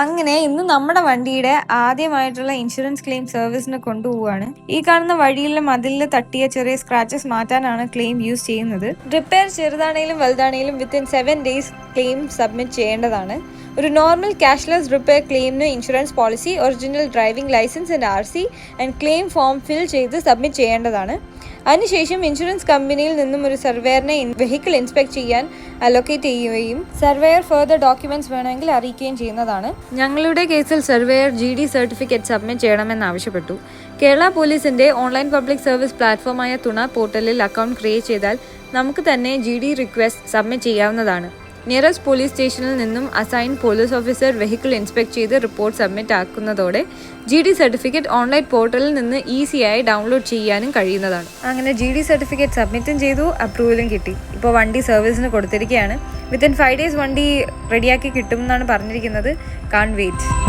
അങ്ങനെ ഇന്ന് നമ്മുടെ വണ്ടിയുടെ ആദ്യമായിട്ടുള്ള ഇൻഷുറൻസ് ക്ലെയിം സർവീസിന് കൊണ്ടുപോവുകയാണ്. ഈ കാണുന്ന വഴിയിലെ മതിലിൽ തട്ടിയ ചെറിയ സ്ക്രാച്ചസ് മാറ്റാനാണ് ക്ലെയിം യൂസ് ചെയ്യുന്നത്. റിപ്പയർ ചെറുതാണെങ്കിലും വലുതാണെങ്കിലും വിത്തിൻ 7 days ക്ലെയിം സബ്മിറ്റ് ചെയ്യേണ്ടതാണ്. ഒരു നോർമൽ ക്യാഷ്ലെസ് റിപ്പയർ ക്ലെയിമിന് insurance policy, original driving licence and RC and claim form fill ചെയ്ത് സബ്മിറ്റ് ചെയ്യേണ്ടതാണ്. അതിനുശേഷം ഇൻഷുറൻസ് കമ്പനിയിൽ നിന്നും ഒരു സർവേയറിനെ വെഹിക്കിൾ ഇൻസ്പെക്ട് ചെയ്യാൻ അലോക്കേറ്റ് ചെയ്യുകയും സർവേയർ ഫർദർ ഡോക്യുമെന്റ്സ് വേണമെങ്കിൽ അറിയിക്കുകയും ചെയ്യുന്നതാണ്. ഞങ്ങളുടെ കേസിൽ സർവേയർ GD സർട്ടിഫിക്കറ്റ് സബ്മിറ്റ് ചെയ്യണമെന്ന് ആവശ്യപ്പെട്ടു. കേരള പോലീസിന്റെ ഓൺലൈൻ പബ്ലിക് സർവീസ് പ്ലാറ്റ്ഫോമായ തുണ പോർട്ടലിൽ അക്കൗണ്ട് ക്രിയേറ്റ് ചെയ്താൽ നമുക്ക് തന്നെ GD റിക്വസ്റ്റ് സബ്മിറ്റ് ചെയ്യാവുന്നതാണ്. നിയറസ്റ്റ് പോലീസ് സ്റ്റേഷനിൽ നിന്നും assign police officer vehicle inspect ചെയ്ത് റിപ്പോർട്ട് സബ്മിറ്റ് ആക്കുന്നതോടെ GD സർട്ടിഫിക്കറ്റ് ഓൺലൈൻ പോർട്ടലിൽ നിന്ന് ഈസിയായി ഡൗൺലോഡ് ചെയ്യാനും കഴിയുന്നതാണ്. അങ്ങനെ GD സർട്ടിഫിക്കറ്റ് സബ്മിറ്റും ചെയ്തു, അപ്രൂവലും കിട്ടി. ഇപ്പോൾ വണ്ടി സർവീസിന് കൊടുത്തിരിക്കുകയാണ്. വിത്തിൻ 5 days വണ്ടി റെഡിയാക്കി കിട്ടുമെന്നാണ് പറഞ്ഞിരിക്കുന്നത്. Can't wait.